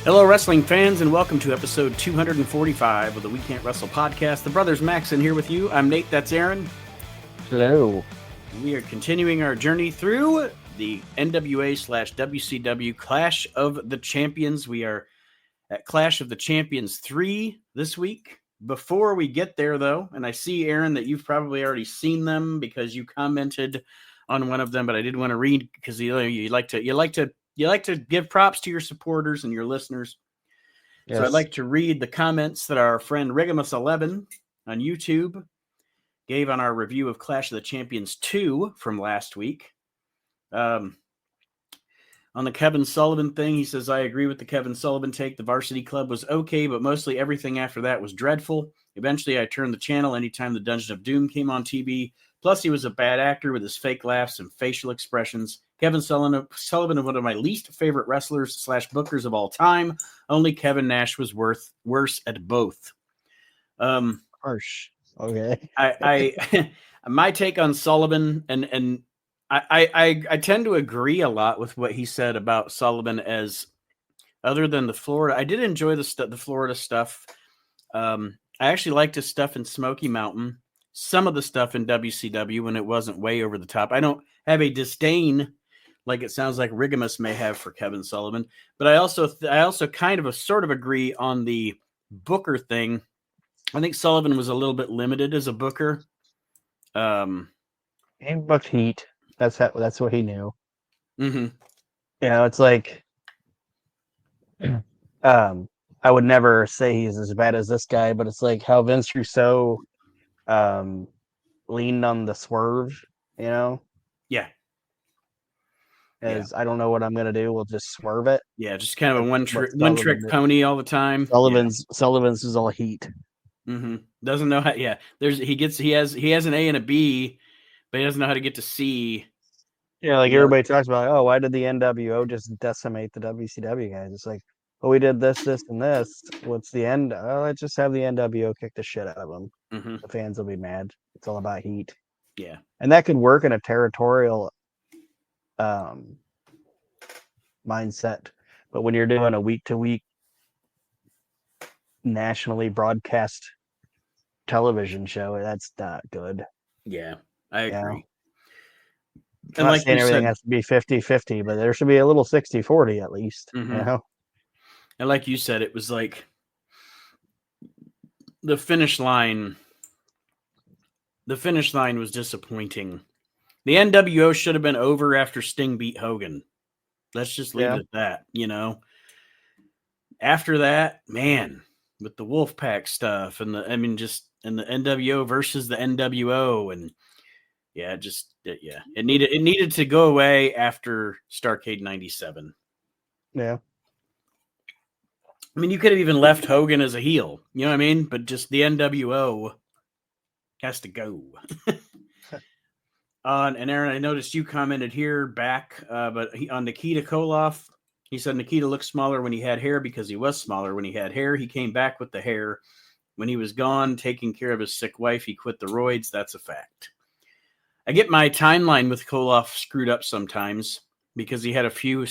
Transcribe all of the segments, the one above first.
Hello, wrestling fans, and welcome to episode 245 of the We Can't Wrestle podcast. The brothers Max in here with you. I'm Nate, that's Aaron. Hello. We are continuing our journey through the NWA/WCW Clash of the Champions. We are at Clash of the Champions 3 this week. Before we get there, though, and I see, Aaron, that you've probably already seen them because you commented on one of them, but I did want to read because you like to give props to your supporters and your listeners. Yes. So I'd like to read the comments that our friend Regimus11 on YouTube gave on our review of Clash of the Champions 2 from last week. On the Kevin Sullivan thing, he says, I agree with the Kevin Sullivan take. The Varsity Club was okay, but mostly everything after that was dreadful. Eventually, I turned the channel anytime the Dungeon of Doom came on TV. Plus, he was a bad actor with his fake laughs and facial expressions. Kevin Sullivan is one of my least favorite wrestlers / bookers of all time. Only Kevin Nash was worse at both. Harsh. Okay. I my take on Sullivan, and I tend to agree a lot with what he said about Sullivan. As other than the Florida, I did enjoy the Florida stuff. I actually liked his stuff in Smoky Mountain. Some of the stuff in WCW when it wasn't way over the top. I don't have a disdain like it sounds like Rigamus may have for Kevin Sullivan, but I also kind of sort of agree on the booker thing. I think Sullivan was a little bit limited as a booker. He booked heat. That's what he knew. Mm-hmm. It's like, I would never say he's as bad as this guy, but it's like how Vince Russo, leaned on the swerve. Yeah. I don't know what I'm gonna do. We'll just swerve it. Yeah, just kind of a one trick pony all the time. Sullivan's is all heat. Mm-hmm. Doesn't know how. Yeah, he has an A and a B, but he doesn't know how to get to C. Yeah, like everybody talks about, oh, why did the NWO just decimate the WCW guys? It's like, well, we did this, and this. What's the end? Oh, let's just have the NWO kick the shit out of them. Mm-hmm. The fans will be mad. It's all about heat. Yeah, and that could work in a territorial mindset, but when you're doing a week-to-week nationally broadcast television show, that's not good. Yeah, I agree. I'm not saying everything has to be 50-50, but there should be a little 60-40 at least. Mm-hmm. And like you said, it was like the finish line. The finish line was disappointing. The NWO should have been over after Sting beat Hogan. Let's just leave it at that. After that, man, with the Wolfpack stuff and the NWO versus the NWO, and it needed to go away after Starrcade 97. Yeah. I mean, you could have even left Hogan as a heel, you know what I mean? But just the NWO has to go. And Aaron, I noticed you commented here back, but on Nikita Koloff, he said Nikita looked smaller when he had hair because he was smaller when he had hair. He came back with the hair. When he was gone, taking care of his sick wife, he quit the roids. That's a fact. I get my timeline with Koloff screwed up sometimes because he had a few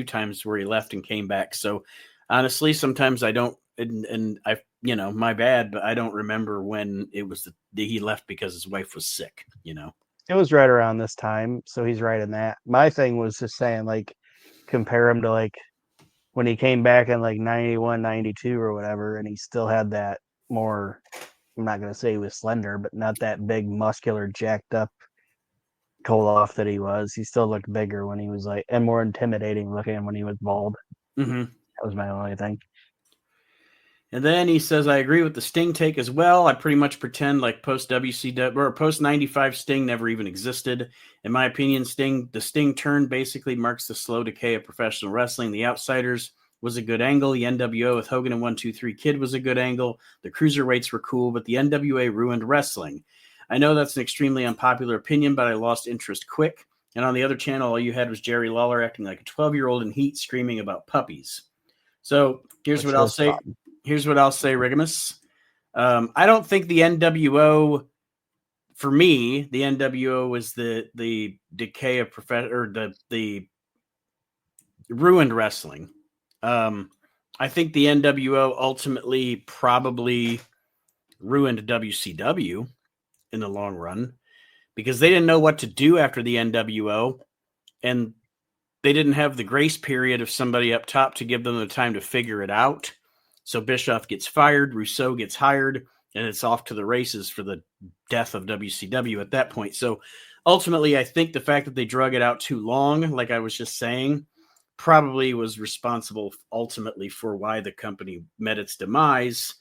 times where he left and came back. So honestly, sometimes I don't, and I, my bad, but I don't remember when it was he left because his wife was sick. It was right around this time, so he's right in that. My thing was just saying, like, compare him to, like, when he came back in, like, 91, 92 or whatever, and he still had that more, I'm not going to say he was slender, but not that big, muscular, jacked up Koloff that he was. He still looked bigger when he was, like, and more intimidating looking when he was bald. Mm-hmm. That was my only thing. And then he says, I agree with the Sting take as well. I pretty much pretend like post-WCW or post-95 Sting never even existed. In my opinion, the Sting turn basically marks the slow decay of professional wrestling. The Outsiders was a good angle. The NWO with Hogan and 1-2-3 Kid was a good angle. The Cruiserweights were cool, but the NWA ruined wrestling. I know that's an extremely unpopular opinion, but I lost interest quick. And on the other channel, all you had was Jerry Lawler acting like a 12-year-old in heat screaming about puppies. So here's what I'll say. Fun. Here's what I'll say, Rigamus. I don't think the NWO, for me, the NWO was the decay of the ruined wrestling. I think the NWO ultimately probably ruined WCW in the long run because they didn't know what to do after the NWO, and they didn't have the grace period of somebody up top to give them the time to figure it out. So Bischoff gets fired, Rousseau gets hired, and it's off to the races for the death of WCW at that point. So ultimately, I think the fact that they drug it out too long, like I was just saying, probably was responsible ultimately for why the company met its demise.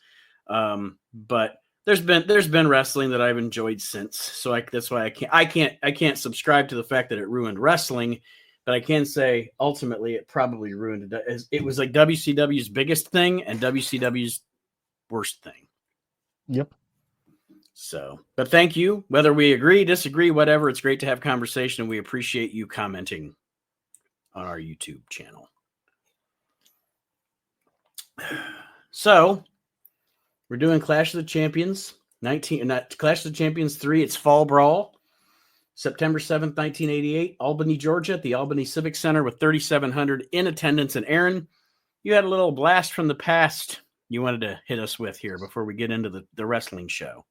But there's been wrestling that I've enjoyed since, so that's why I can't subscribe to the fact that it ruined wrestling, but I can say ultimately it probably ruined it. It was like WCW's biggest thing and WCW's worst thing. Yep. So, but thank you. Whether we agree, disagree, whatever, it's great to have conversation, and we appreciate you commenting on our YouTube channel. So, we're doing Clash of the Champions, Clash of the Champions 3. It's Fall Brawl, September 7th, 1988, Albany, Georgia, at the Albany Civic Center with 3,700 in attendance. And Aaron, you had a little blast from the past you wanted to hit us with here before we get into the wrestling show.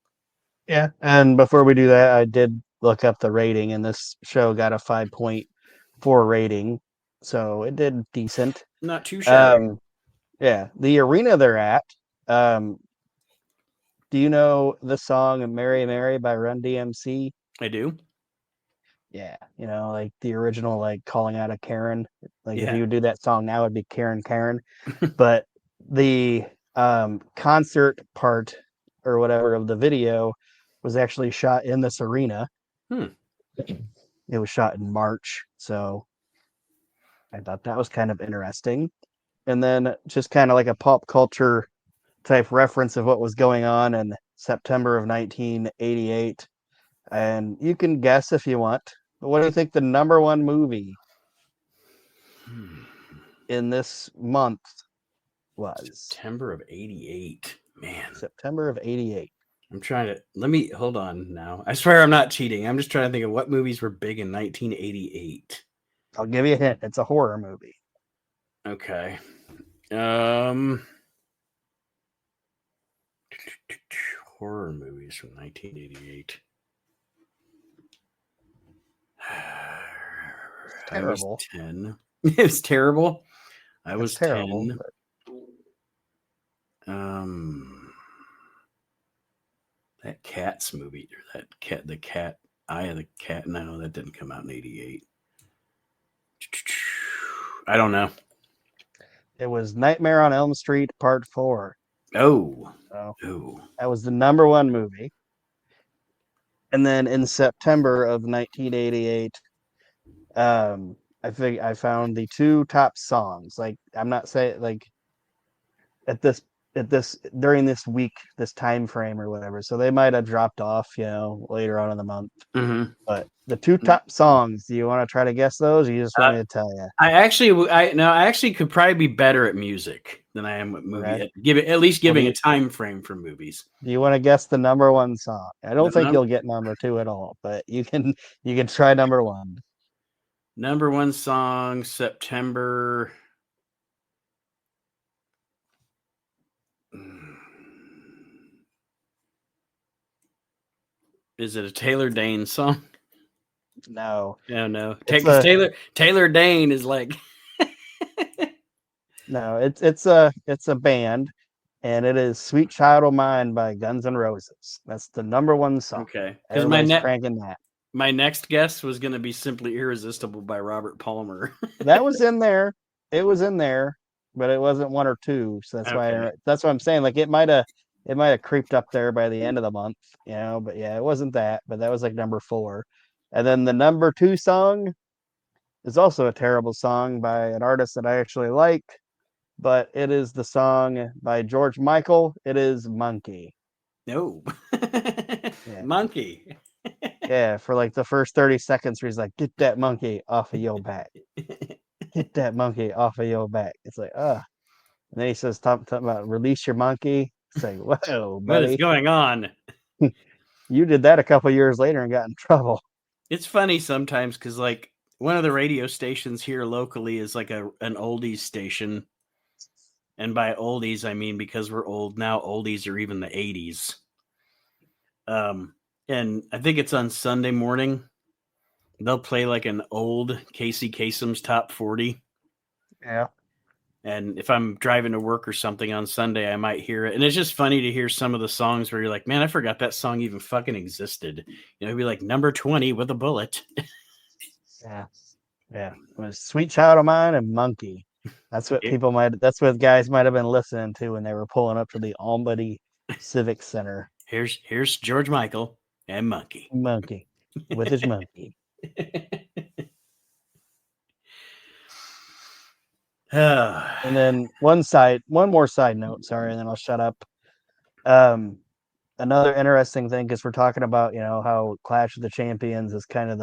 Yeah, and before we do that, I did look up the rating, and this show got a 5.4 rating, so it did decent. Not too shabby. Yeah, the arena they're at. Do you know the song "Mary Mary" by Run DMC? I do. Yeah, like the original, like calling out a Karen. Like if Yeah. you would do that song now, it'd be Karen Karen. But the concert part or whatever of the video was actually shot in this arena. It was shot in March, so I thought that was kind of interesting. And then just kind of like a pop culture type reference of what was going on in September of 1988. And you can guess if you want. But what do you think the number one movie in this month was? September of 88. Man. September of 88. I'm trying to hold on now. I swear I'm not cheating. I'm just trying to think of what movies were big in 1988. I'll give you a hint. It's a horror movie. Okay. Horror movies from 1988. I was 10. It was terrible. I was terrible, 10. But... That Cats movie, or the cat, Eye of the Cat. No, that didn't come out in 88. I don't know. It was Nightmare on Elm Street Part 4. Oh. That was the number one movie. And then in September of 1988, I think I found the two top songs. Like, I'm not saying like at this during this week, this time frame or whatever. So they might have dropped off, later on in the month. Mm-hmm. But the two top songs, do you want to try to guess those, or you just want me to tell you? I actually could probably be better at music than I am with movie. Right. At least giving a time frame for movies. Do you want to guess the number one song? I don't think you'll get number two at all, but you can try number one. Number one song, September. Is it a Taylor Dane song? No. No. Taylor Dane is like. No, it's a band, and it is "Sweet Child O' Mine" by Guns N' Roses. That's the number one song. Okay, because cranking that. My next guess was going to be "Simply Irresistible" by Robert Palmer. That was in there. It was in there, but it wasn't one or two. So that's why I'm saying, like, it might have creeped up there by the end of the month, But yeah, it wasn't that. But that was like number 4, and then the number 2 song is also a terrible song by an artist that I actually like, but it is the song by George Michael. It is "Monkey." No. Yeah. Monkey. Yeah, for like the first 30 seconds where he's like, "Get that monkey off of your back. Get that monkey off of your back." It's like, and then he says, talking about "release your monkey." It's like, whoa, buddy. What is going on? You did that a couple years later and got in trouble. It's funny sometimes because, like, one of the radio stations here locally is like an oldies station. And by oldies, I mean because we're old now, oldies are even the 80s. And I think it's on Sunday morning. They'll play like an old Casey Kasem's top 40. Yeah. And if I'm driving to work or something on Sunday, I might hear it. And it's just funny to hear some of the songs where you're like, man, I forgot that song even fucking existed. It'd be like number 20 with a bullet. Yeah. Yeah. It was Sweet Child of Mine and Monkey. That's what that's what guys might have been listening to when they were pulling up to the Albany Civic Center. Here's George Michael and Monkey. Monkey with his monkey. And then one more side note, sorry, and then I'll shut up. Another interesting thing, because we're talking about, how Clash of the Champions is kind of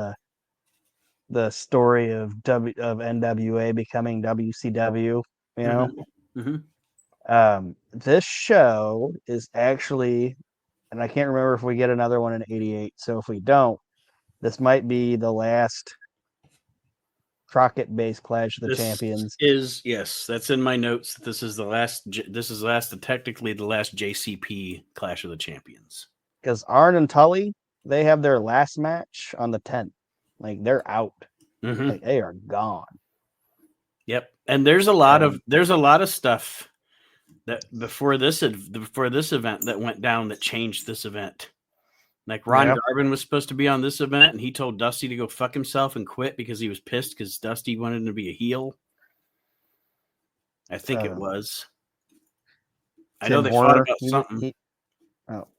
the story of NWA becoming WCW, this show is actually, and I can't remember if we get another one in 88, so if we don't, this might be the last Crockett-based Clash of the Champions. Yes, that's in my notes. This is technically the last JCP Clash of the Champions. Because Arn and Tully, they have their last match on the 10th. Like, they're out. Mm-hmm. Like, they are gone. Yep, and there's a lot of stuff that before this event that went down that changed this event. Like Ron Garvin was supposed to be on this event, and he told Dusty to go fuck himself and quit because he was pissed because Dusty wanted him to be a heel. I think it was. I know they fought about something.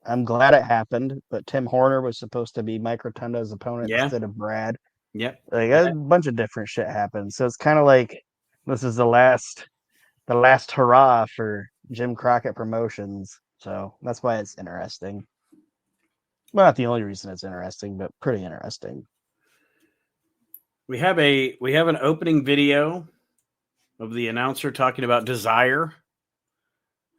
I'm glad it happened, but Tim Horner was supposed to be Mike Rotunda's opponent instead of Brad. Yep. Like a bunch of different shit happened. So it's kind of like this is the last hurrah for Jim Crockett Promotions. So that's why it's interesting. Well, not the only reason it's interesting, but pretty interesting. We have an opening video of the announcer talking about desire.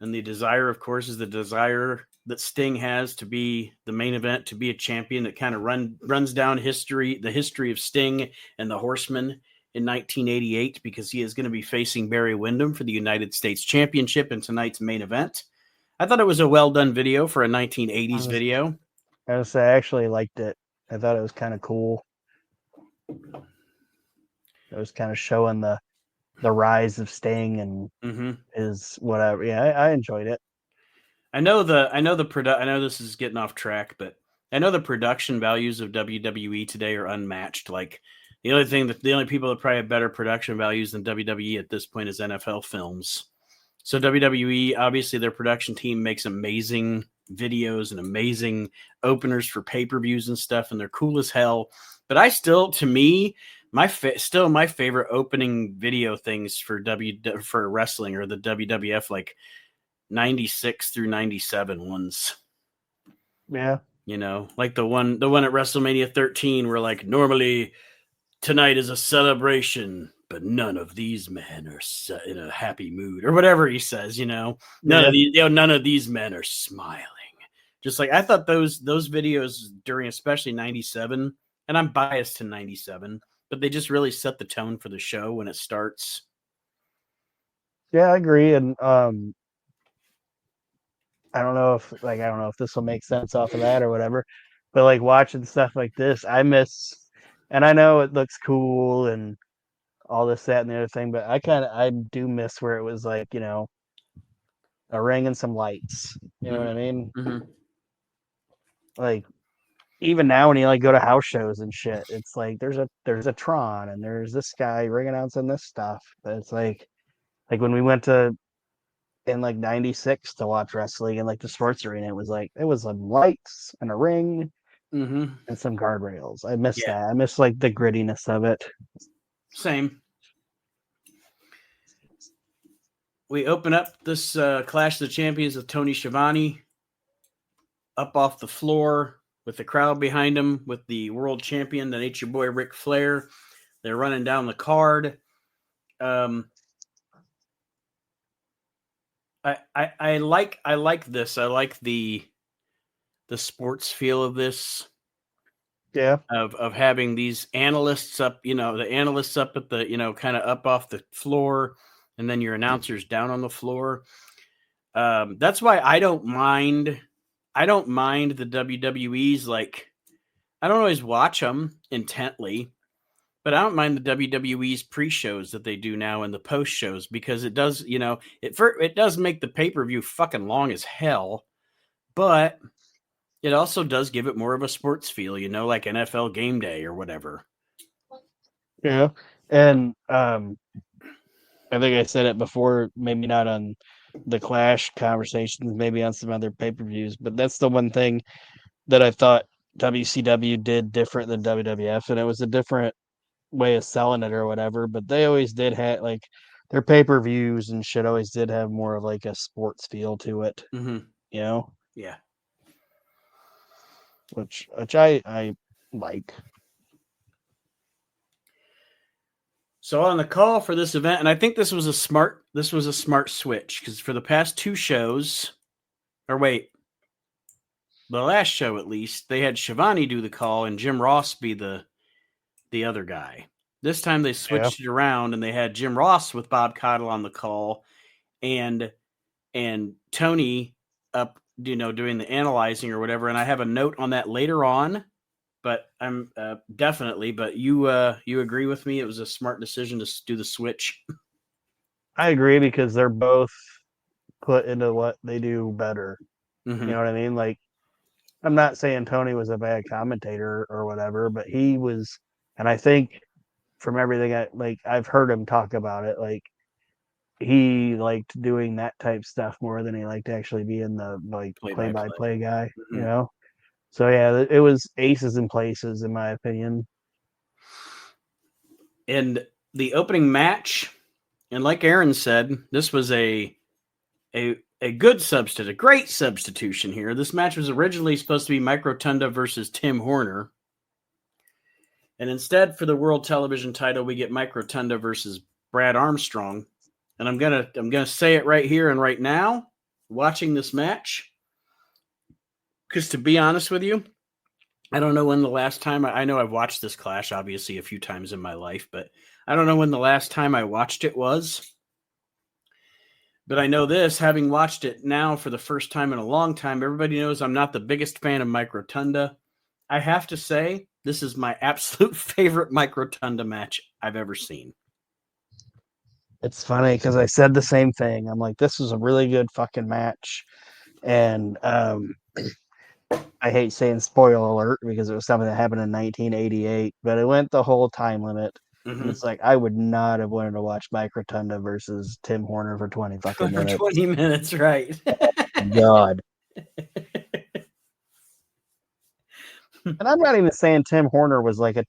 And the desire, of course, is the desire that Sting has to be the main event, to be a champion. That kind of runs down the history of Sting and the Horsemen in 1988, because he is going to be facing Barry Windham for the United States Championship in tonight's main event. I thought it was a well done video for a 1980s video. I actually liked it. I thought it was kind of cool. It was kind of showing the rise of Sting and his whatever. Yeah, I enjoyed it. I know this is getting off track, but I know the production values of WWE today are unmatched. Like the only people that probably have better production values than WWE at this point is NFL Films. So WWE, obviously their production team makes amazing videos and amazing openers for pay-per-views and stuff, and they're cool as hell. But my favorite opening video things for wrestling are the WWF like 96 through 97 ones. Yeah. Like the one at WrestleMania 13 where like normally tonight is a celebration, but none of these men are in a happy mood, or whatever he says, none of these men are smiling. Just like I thought those videos during especially 97, and I'm biased to 97, but they just really set the tone for the show when it starts. Yeah, I agree. And I don't know if this will make sense off of that or whatever, but like watching stuff like this, I miss, and I know it looks cool and all this, that, and the other thing, but I do miss where it was like, a ring and some lights. You know what I mean? Mm-hmm. Like even now when you like go to house shows and shit, it's like there's a Tron and there's this guy ring announcing this stuff. But it's like when we went to in like 96 to watch wrestling in like the sports arena, it was some lights and a ring and some guardrails. I miss that. I miss like the grittiness of it. Same. We open up this Clash of the Champions with Tony Schiavone up off the floor with the crowd behind him, with the world champion, the Nature Boy Ric Flair. They're running down the card. I like this. I like the sports feel of this. Yeah. Of having these analysts up, the analysts up at the, kind of up off the floor, and then your announcer's down on the floor. That's why I don't mind. I don't mind the WWE's, like, I don't always watch them intently, but I don't mind the WWE's pre-shows that they do now and the post shows, because it does, it does make the pay-per-view fucking long as hell, but it also does give it more of a sports feel, like NFL Game Day or whatever. Yeah. And I think I said it before, maybe not on the Clash conversations, maybe on some other pay-per-views, but that's the one thing that I thought WCW did different than WWF, and it was a different way of selling it or whatever, but they always did have like their pay-per-views and shit always did have more of like a sports feel to it, Mm-hmm. Yeah. which I like. So on the call for this event, and I think this was a smart switch, because for the past two shows, or wait, the last show at least, they had Shivani do the call and Jim Ross be the other guy. This time they switched it around and they had Jim Ross with Bob Caudle on the call, and Tony up, doing the analyzing or whatever. And I have a note on that later on, but I'm definitely. But you agree with me? It was a smart decision to do the switch. I agree because they're both put into what they do better. Mm-hmm. You know what I mean? Like, I'm not saying Tony was a bad commentator or whatever, but he was, and I think from everything I've heard him talk about it, like he liked doing that type stuff more than he liked actually being the like play-by-play guy, Mm-hmm. So yeah, it was aces in places in my opinion. And the opening match, and like Aaron said, this was a good substitute, a great substitution here. This match was originally supposed to be Mike Rotunda versus Tim Horner. And instead, for the world television title, we get Mike Rotunda versus Brad Armstrong. And I'm gonna say it right here and right now, watching this match, because to be honest with you, I don't know when the last time, I know I've watched this Clash obviously a few times in my life, but I don't know when the last time I watched it was. But I know this, having watched it now for the first time in a long time, everybody knows I'm not the biggest fan of Mike Rotunda. I have to say, this is my absolute favorite Mike Rotunda match I've ever seen. It's funny because I said the same thing. I'm like, this was a really good fucking match. And I hate saying spoiler alert because it was something that happened in 1988, but it went the whole time limit. Mm-hmm. And it's like, I would not have wanted to watch Mike Rotunda versus Tim Horner for 20 fucking minutes. For 20 minutes, right. God. And I'm not even saying Tim Horner was like a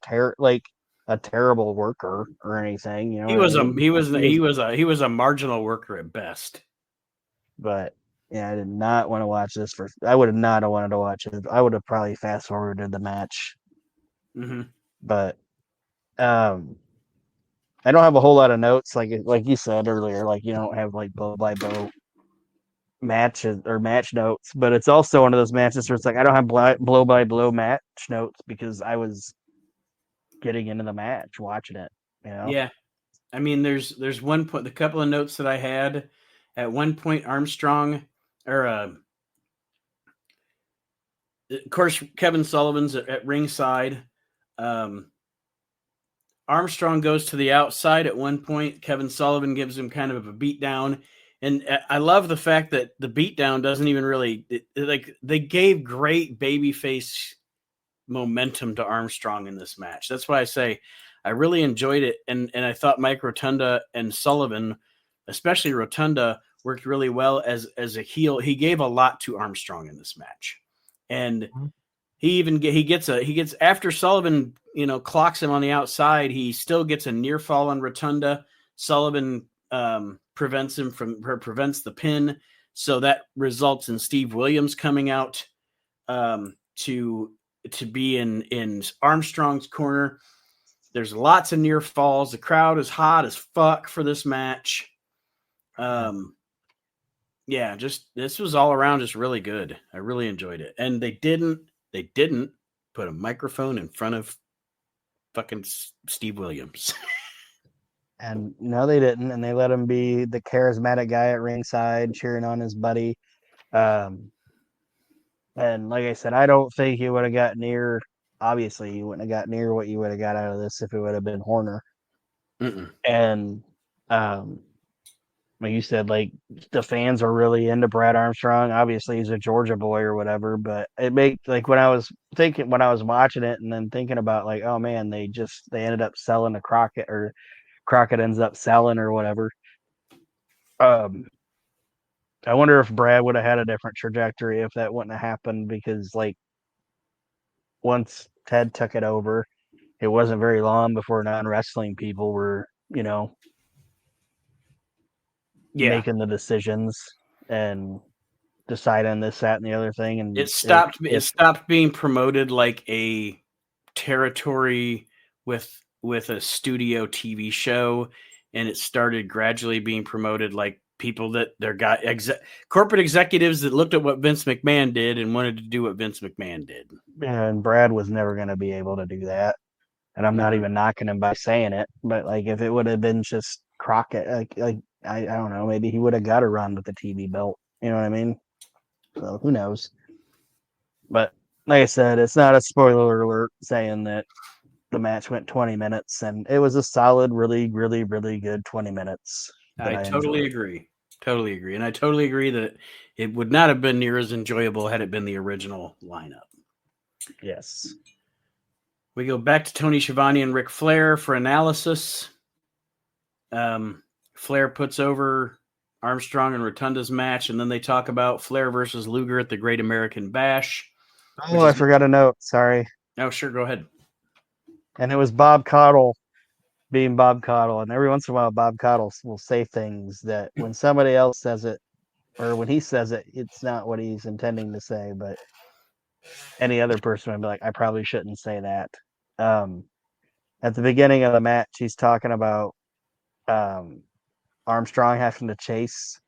terrible worker or anything, He was a marginal worker at best. But yeah, I did not want to watch this I would have not wanted to watch it. I would have probably fast forwarded the match. Mm-hmm. But I don't have a whole lot of notes, like you said earlier, like you don't have like blow by blow matches or match notes, but it's also one of those matches where it's like I don't have blow by blow match notes because I was getting into the match, watching it. Yeah, I mean, there's one point, the couple of notes that I had at one point, Armstrong, or of course Kevin Sullivan's at ringside. Armstrong goes to the outside at one point. Kevin Sullivan gives him kind of a beatdown. And I love the fact that the beatdown doesn't even really, like, they gave great babyface momentum to Armstrong in this match. That's why I say I really enjoyed it. And I thought Mike Rotunda and Sullivan, especially Rotunda, worked really well as a heel. He gave a lot to Armstrong in this match. And he gets after Sullivan, clocks him on the outside, he still gets a near fall on Rotunda. Sullivan prevents the pin. So that results in Steve Williams coming out to be in Armstrong's corner. There's lots of near falls. The crowd is hot as fuck for this match. Yeah, just this was all around just really good. I really enjoyed it. And they didn't put a microphone in front of fucking Steve Williams. And no, they didn't, and they let him be the charismatic guy at ringside, cheering on his buddy. Um, and like I said, I don't think he would have got near. Obviously, you wouldn't have got near what you would have got out of this if it would have been Horner. Mm-mm. And like you said, like the fans are really into Brad Armstrong. Obviously, he's a Georgia boy or whatever, but it made like when I was watching it and then thinking about like, oh man, they ended up selling to Crockett, or Crockett ends up selling or whatever. Um, I wonder if Brad would have had a different trajectory if that wouldn't have happened, because like once Ted took it over, it wasn't very long before non-wrestling people were, Yeah. making the decisions and deciding this, that, and the other thing, It and stopped being promoted like a territory with a studio TV show, and it started gradually being promoted like people that corporate executives that looked at what Vince McMahon did and wanted to do what Vince McMahon did. and Brad was never going to be able to do that. And I'm not Mm-hmm. even knocking him by saying it, but like if it would have been just Crockett, like I don't know, maybe he would have got a run with the TV belt. You know what I mean? So who knows? But like I said, it's not a spoiler alert saying that the match went 20 minutes, and it was a solid, really, really, really good 20 minutes that I I totally enjoyed. agree. Totally agree. And I totally agree that it would not have been near as enjoyable had it been the original lineup. Yes. We go back to Tony Schiavone and Ric Flair for analysis. Flair puts over Armstrong and Rotunda's match, and then they talk about Flair versus Luger at the Great American Bash, Oh, which I is forgot a note. Sorry. oh sure, go ahead. And it was Bob Caudle being Bob Caudle. And every once in a while, Bob Caudle will say things that when somebody else says it, or when he says it, it's not what he's intending to say. But any other person would be like, I probably shouldn't say that. Um, at the beginning of the match, he's talking about um, Armstrong having to chase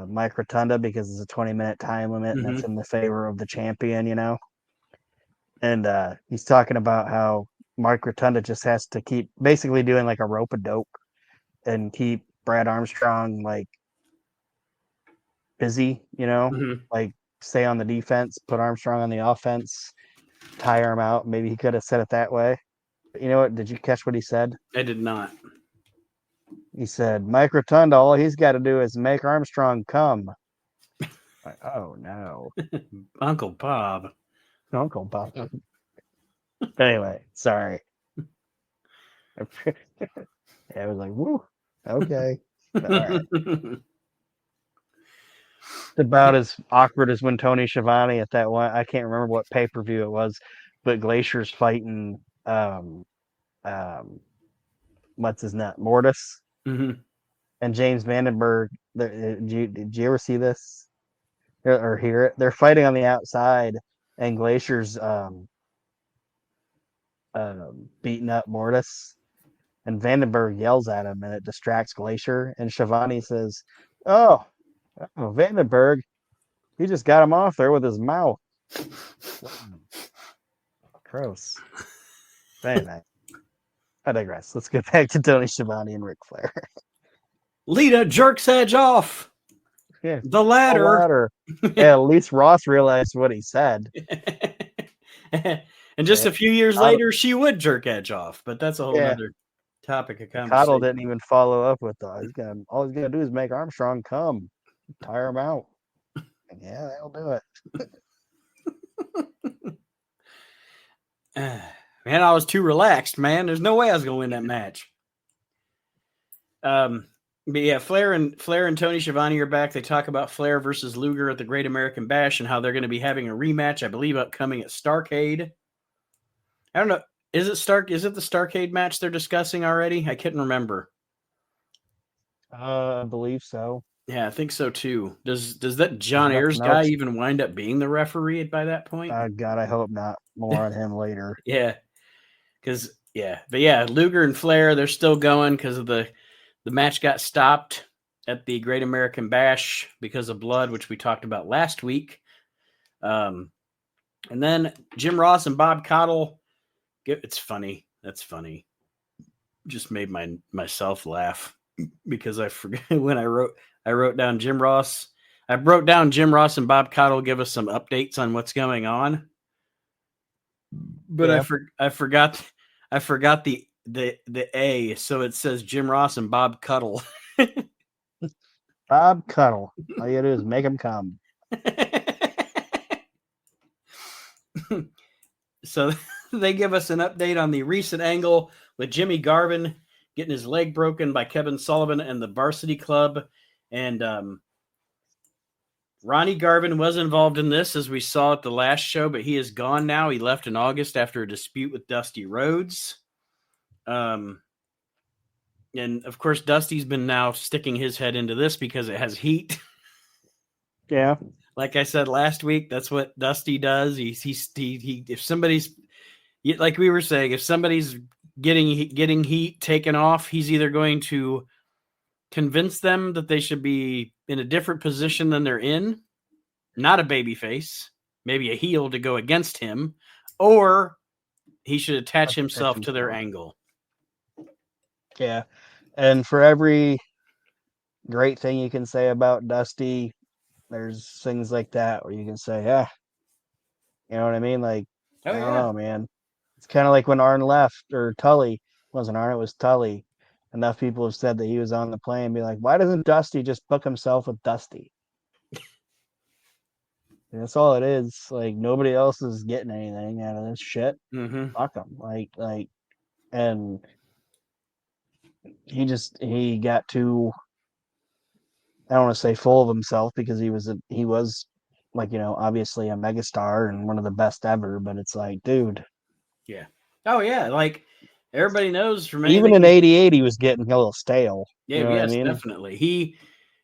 Mike Rotunda because it's a 20-minute time limit, and that's Mm-hmm. in the favor of the champion. And he's talking about how Mike Rotunda just has to keep basically doing like a rope a dope and keep Brad Armstrong like busy, Mm-hmm. like stay on the defense, put Armstrong on the offense, tire him out. Maybe he could have said it that way. But you know what? Did you catch what he said? I did not. He said, Mike Rotunda, all he's got to do is make Armstrong come. Like, oh no. Uncle Bob. Uncle Bob. Anyway, sorry. I was like, woo, okay. All right. It's about as awkward as when Tony Schiavone at that one. I can't remember what pay per view it was, but Glacier's fighting um what's his name, Mortis, Mm-hmm. and James Vandenberg. Did you ever see this or hear it? They're fighting on the outside, and Glacier's beating up Mortis, and Vandenberg yells at him, and it distracts Glacier. And Schiavone says, "Oh, Vandenberg, he just got him off there with his mouth." Gross. Anyway, I digress. Let's get back to Tony Schiavone and Ric Flair. Lita jerks Edge off Yeah, the all ladder. louder. Yeah, at least Ross realized what he said. And just Yeah, a few years Coddle, later, she would jerk Edge off, but that's a whole yeah, nother topic of Coddle conversation. didn't even follow up with all he's gonna do is make Armstrong come, tire him out. And yeah, that'll do it. Man, I was too relaxed, man. There's no way I was going to win that match. But yeah, Flair and Tony Schiavone are back. They talk about Flair versus Luger at the Great American Bash and how they're going to be having a rematch, I believe, upcoming at Starrcade. I don't know. Is it the Starrcade match they're discussing already? I couldn't remember. I believe so. Yeah, I think so too. Does that There's John Ayers nothing guy else. even wind up being the referee by that point? God, I hope not. More on him later. Yeah, but yeah, Luger and Flair, they're still going because of the match got stopped at the Great American Bash because of blood, which we talked about last week. And then Jim Ross and Bob Caudle. It's funny. That's funny. just made myself laugh because I forgot when I wrote down Jim Ross. I wrote down Jim Ross and Bob Cottle give us some updates on what's going on, but Yeah. I forgot the A, so it says Jim Ross and Bob Cuttle. Bob Cuddle. All you gotta do is make him come. So they give us an update on the recent angle with Jimmy Garvin getting his leg broken by Kevin Sullivan and the Varsity Club. And Ronnie Garvin was involved in this, as we saw at the last show, but he is gone now. He left in August after a dispute with Dusty Rhodes. And of course, Dusty's been now sticking his head into this because it has heat. Yeah. Like I said last week, that's what Dusty does. He if somebody's, like we were saying, if somebody's getting heat taken off, he's either going to convince them that they should be in a different position than they're in, not a baby face, maybe a heel to go against him, or he should attach himself to their angle. Yeah. And for every great thing you can say about Dusty, there's things like that where you can say, yeah, you know what I mean? Like, I don't know, man. It's kind of like when Arn left, or Tully. It wasn't Arn, it was Tully. Enough people have said that he was on the plane and be like, why doesn't Dusty just book himself with Dusty? And that's all it is. Like, nobody else is getting anything out of this shit. Mm-hmm. Fuck him. And he got too, I don't want to say full of himself, because he was like, obviously a megastar and one of the best ever, but it's like, dude. Yeah. Oh yeah, like everybody knows from Even anything. in '88, he was getting a little stale. Yeah, You know what I yes, mean? definitely.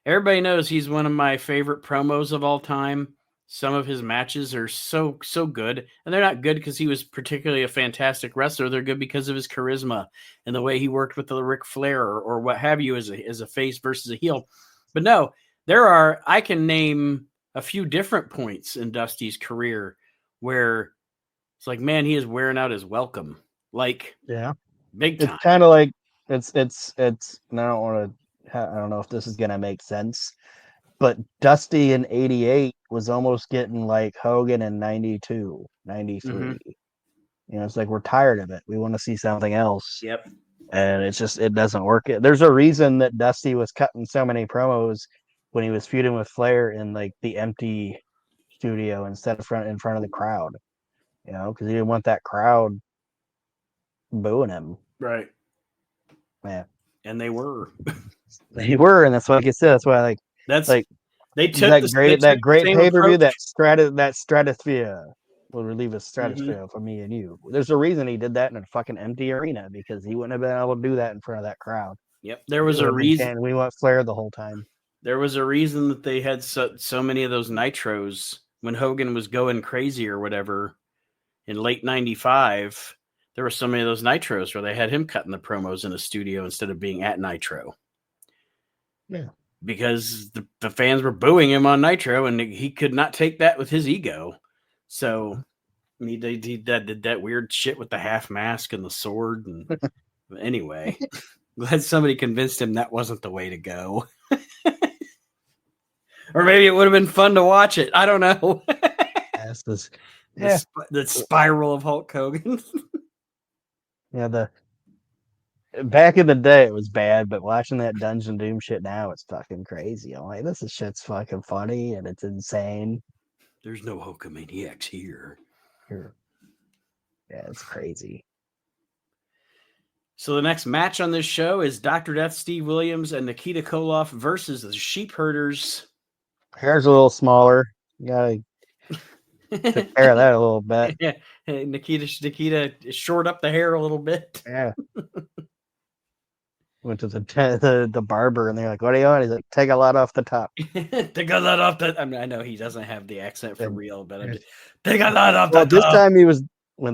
Everybody knows he's one of my favorite promos of all time. Some of his matches are so good, and they're not good because he was particularly a fantastic wrestler. They're good because of his charisma and the way he worked with the Ric Flair or what have you as a face versus a heel. But no, I can name a few different points in Dusty's career where it's like, man, he is wearing out his welcome, like Yeah. big It's time. kind of like it's. And I don't know if this is gonna make sense, but Dusty in '88 was almost getting like Hogan in '92, '93. Mm-hmm. It's like, we're tired of it. We want to see something else. Yep. And it doesn't work. There's a reason that Dusty was cutting so many promos when he was feuding with Flair in like the empty studio instead of in front of the crowd. Because he didn't want that crowd booing him. Right. Yeah, And they were. they were, and that's, like I said, that's why That's like they took that the great same pay per view, approach. that Stratosphere will relieve a stratosphere for me and you. There's a reason he did that in a fucking empty arena, because he wouldn't have been able to do that in front of that crowd. Yep. There was a reason. We want Flair the whole time. There was a reason that they had so many of those nitros when Hogan was going crazy or whatever in late '95. There were so many of those nitros where they had him cutting the promos in the studio instead of being at Nitro. Yeah. Because the fans were booing him on Nitro, and he could not take that with his ego. So he did that weird shit with the half mask and the sword. And anyway, glad somebody convinced him that wasn't the way to go. Or maybe it would have been fun to watch it. I don't know. The spiral of Hulk Hogan. Yeah, back in the day it was bad, but watching that Dungeon Doom shit now, it's fucking crazy. I'm like, this shit's fucking funny and it's insane. There's no Hulkamaniacs here. Yeah, it's crazy. So the next match on this show is Dr. Death, Steve Williams, and Nikita Koloff versus the Sheep Herders. Hair's a little smaller. You gotta take care of that a little bit. Yeah, Nikita short up the hair a little bit. Yeah. Went to the barber and they're like, "What are you on?" He's like, "Take a lot off the top." Take a lot off the. I mean, I know he doesn't have the accent for real, but I'm just, take a lot off the top.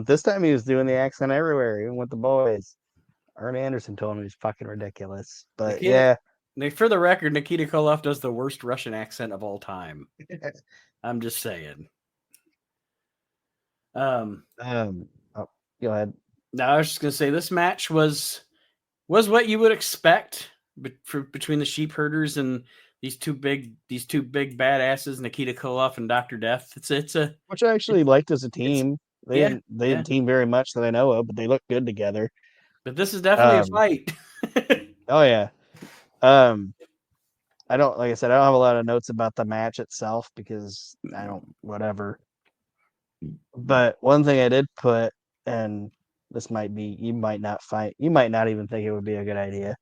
This time he was doing the accent everywhere, even with the boys. Arn Anderson told him he was fucking ridiculous. But for the record, Nikita Koloff does the worst Russian accent of all time. I'm just saying. Oh, go ahead. No, I was just gonna say this match was Was what you would expect between the sheep herders and these two big badasses, Nikita Koloff and Dr. Death. It's a which I actually liked as a it's team. yeah, They yeah. didn't team very much that I know of, but they look good together. But this is definitely a Um, fight. oh yeah. Um, I don't like I said, I don't have a lot of notes about the match itself because I don't whatever. But one thing I did put, and this might be you might not even think it would be a good idea,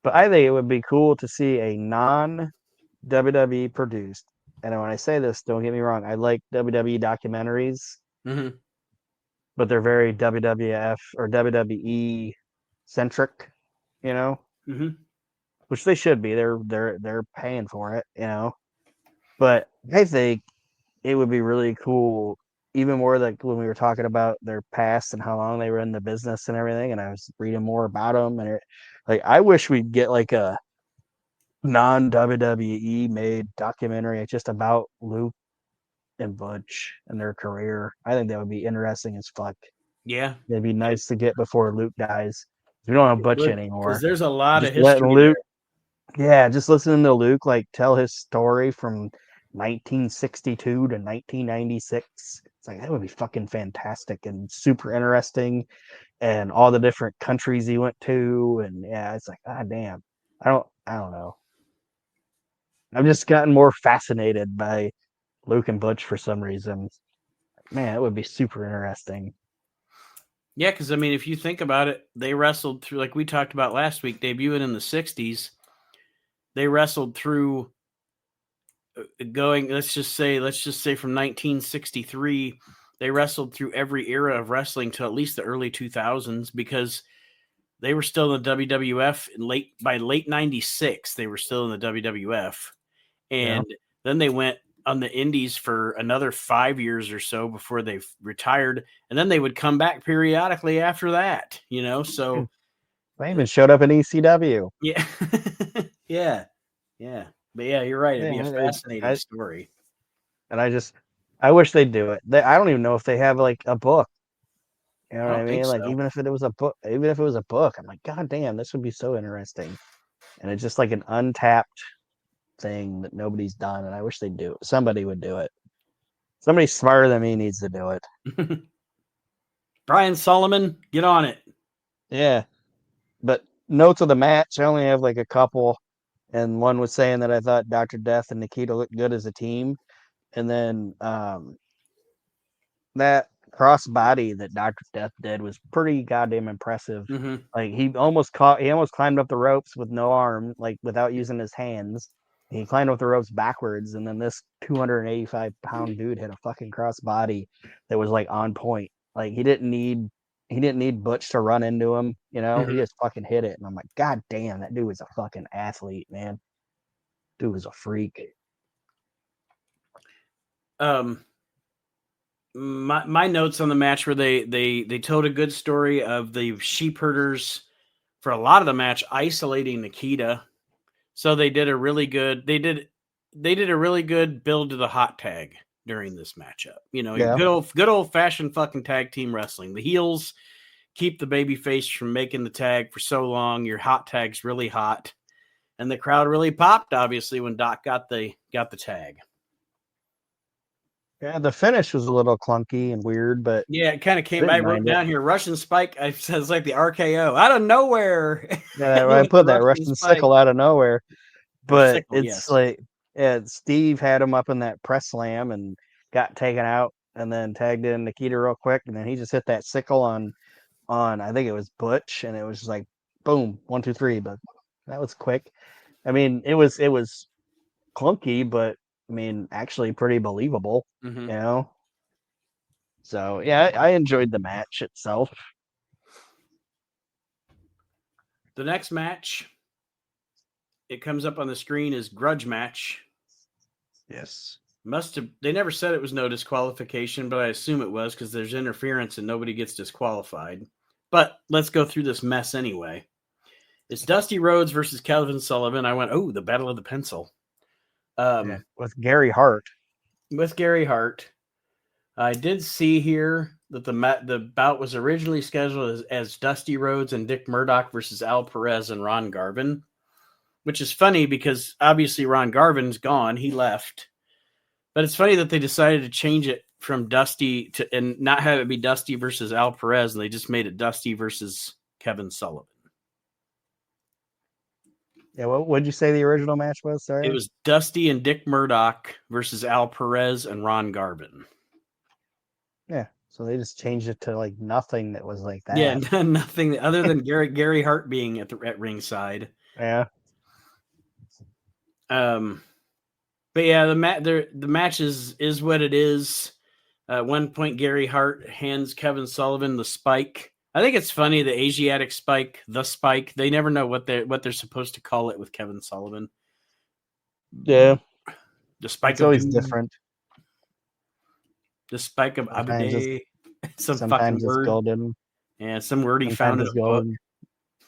but I think it would be cool to see a non WWE produced. And when I say this, don't get me wrong, I like WWE documentaries, hmm but they're very WWF or WWE centric, you know, hmm which they should be. They're paying for it, you know. But I think it would be really cool, even more like when we were talking about their past and how long they were in the business and everything. And I was reading more about them, and like I wish we'd get like a non WWE made documentary just about Luke and Butch and their career. I think that would be interesting as fuck. Yeah, It'd be nice to get before Luke dies. We don't have Butch because anymore. there's a lot of Just letting history there. Luke, yeah, just listening to Luke like tell his story from 1962 to 1996. It's like that would be fucking fantastic and super interesting, and all the different countries he went to, and yeah, it's like, god damn. I don't know. I've just gotten more fascinated by Luke and Butch for some reason. Man, it would be super interesting. Yeah, because I mean, if you think about it, they wrestled through, like we talked about last week, debuting in the '60s. They wrestled through going. Let's just say from 1963, they wrestled through every era of wrestling to at least the early 2000s because they were still in the WWF by late '96. They were still in the WWF, Yeah. and then they went on the indies for another 5 years or so before they retired, and then they would come back periodically after that. So They even showed up in ECW. yeah, yeah, yeah. But yeah, you're right. It'd be a Yeah, fascinating story. and I wish they'd do it. I don't even know if they have like a book. You know I what I don't think mean? Like so. even if it was a book, I'm like, God damn, this would be so interesting. And it's just like an untapped thing that nobody's done, and I wish they'd do it. Somebody would do it. Somebody smarter than me needs to do it. Brian Solomon, get on it. Yeah. But notes of the match, I only have like a couple, and one was saying that I thought Dr. Death and Nikita looked good as a team, and then that cross body that Dr. Death did was pretty goddamn impressive. hmm Like he almost climbed up the ropes with no arm, like without using his hands. He climbed up the ropes backwards, and then this 285-pound dude hit a fucking cross body that was like on point. Like he didn't need Butch to run into him, you know. He hmm just fucking hit it, and I'm like, God damn, that dude was a fucking athlete, man. Dude was a freak. Um, my notes on the match were they told a good story of the sheep herders for a lot of the match isolating Nikita. So they did a really good build to the hot tag during this matchup. Your Yeah. good old fashioned fucking tag team wrestling. The heels keep the baby face from making the tag for so long. Your hot tag's really hot, and the crowd really popped obviously when Doc got the tag. Yeah, the finish was a little clunky and weird, but Yeah, it kind of I came. I didn't wrote mind it. down here Russian Spike. I says like the RKO out of nowhere. Yeah, I With the put that Russian Russian Spike sickle out of nowhere, or but sickle, it's yes. like, yeah, Steve had him up in that press slam and got taken out, and then tagged in Nikita real quick, and then he just hit that sickle on I think it was Butch, and it was just like boom, 1, 2, 3. But that was quick. I mean, it was clunky, but I mean, actually pretty believable, hmm you know. So yeah, I enjoyed the match itself. The next match, it comes up on the screen as grudge match. Yes. Must have they never said it was no disqualification, but I assume it was because there's interference and nobody gets disqualified. But let's go through this mess anyway. It's Dusty Rhodes versus Kelvin Sullivan. I went, oh, the Battle of the Pencil. Yeah, Um, with Gary Hart. with Gary Hart. I did see here that the bout was originally scheduled as Dusty Rhodes and Dick Murdoch versus Al Perez and Ron Garvin, which is funny because obviously Ron Garvin's gone. He left. But it's funny that they decided to change it from Dusty to and not have it be Dusty versus Al Perez, and they just made it Dusty versus Kevin Sullivan. Yeah, what would you say the original match was? Sorry. It was Dusty and Dick Murdoch versus Al Perez and Ron Garvin. Yeah. So they just changed it to like nothing that was like that. Yeah, nothing other than Gary Hart being at ringside. Yeah. But yeah, the match is what it is. At one point, Gary Hart hands Kevin Sullivan the spike. I think it's funny, the Asiatic spike, the spike. They never know what they're supposed to call it with Kevin Sullivan. Yeah. The spike It's of always doom. different. The spike of Abade. Sometimes fucking it's word. golden. Yeah, some word he found in a book.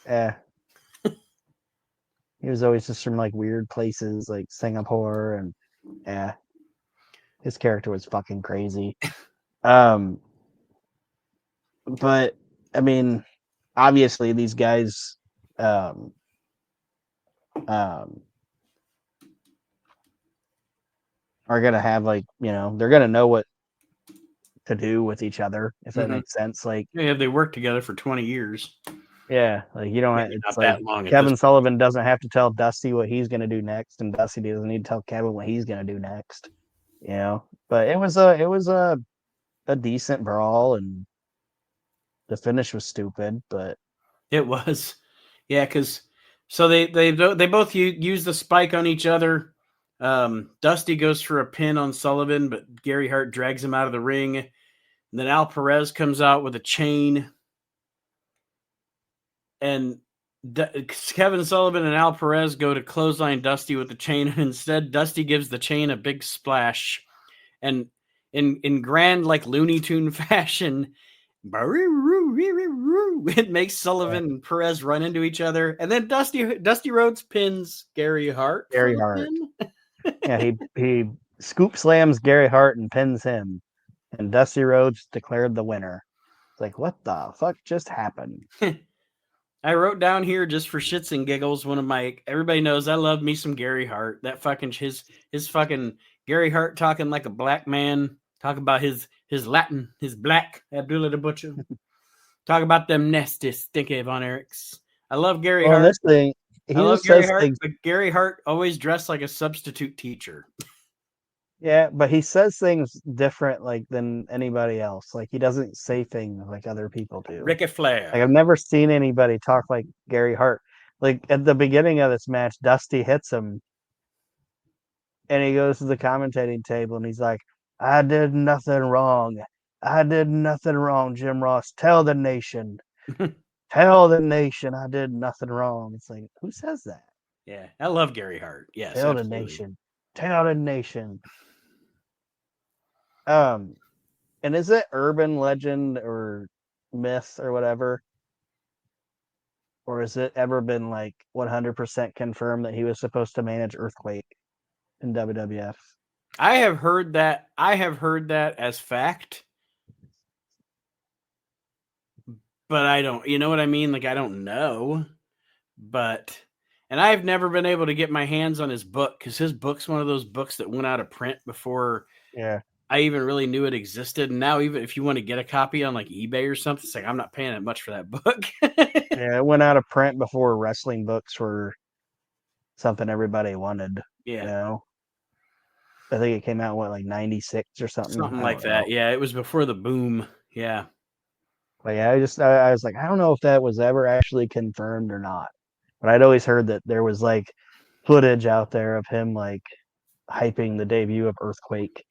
Yeah. He was always just from like weird places like Singapore, and yeah. His character was fucking crazy. But I mean, obviously these guys are gonna have like, they're gonna know what to do with each other, if that makes sense. Like, yeah, they worked together for 20 years. Yeah, like you don't. Maybe It's not like that long. Kevin Sullivan doesn't have to tell Dusty what he's gonna do next, and Dusty doesn't need to tell Kevin what he's gonna do next. But it was a decent brawl, and the finish was stupid, but it was, yeah, because so they both use the spike on each other. Dusty goes for a pin on Sullivan, but Gary Hart drags him out of the ring. And then Al Perez comes out with a chain, and Kevin Sullivan and Al Perez go to clothesline Dusty with the chain, and instead Dusty gives the chain a big splash, and in grand like Looney Tune fashion, it makes Sullivan and Perez run into each other, and then Dusty Rhodes pins Gary Hart. Gary Hart. Yeah, he scoop slams Gary Hart and pins him, and Dusty Rhodes declared the winner. It's like, what the fuck just happened? I wrote down here just for shits and giggles. Everybody knows I love me some Gary Hart. That fucking his fucking Gary Hart talking like a black man. Talk about his Latin, his black Abdullah the Butcher. Talk about them nasty stinky Von Erichs. I love Gary Hart. This thing, I love Gary Hart, but Gary Hart always dressed like a substitute teacher. Yeah, but he says things different than anybody else. Like, he doesn't say things like other people do. Ricky Flair. Like, I've never seen anybody talk like Gary Hart. Like, at the beginning of this match, Dusty hits him, and he goes to the commentating table, and he's like, I did nothing wrong. I did nothing wrong, Jim Ross. Tell the nation. Tell the nation I did nothing wrong. It's like, who says that? Yeah, I love Gary Hart. Yes, Tell the nation. Tell the nation. And is it urban legend or myth or whatever? Or has it ever been 100% confirmed that he was supposed to manage Earthquake in WWF? I have heard that. As fact. But I don't, you know what I mean? Like, I don't know. And I've never been able to get my hands on his book, because his book's one of those books that went out of print before I even really knew it existed. And now, even if you want to get a copy on eBay or something, it's like, I'm not paying that much for that book. Yeah, it went out of print before wrestling books were something everybody wanted. Yeah. I think it came out, 96 or something? Something like that. Yeah, it was before the boom. Yeah. But yeah, I was like, I don't know if that was ever actually confirmed or not. But I'd always heard that there was footage out there of him hyping the debut of Earthquake,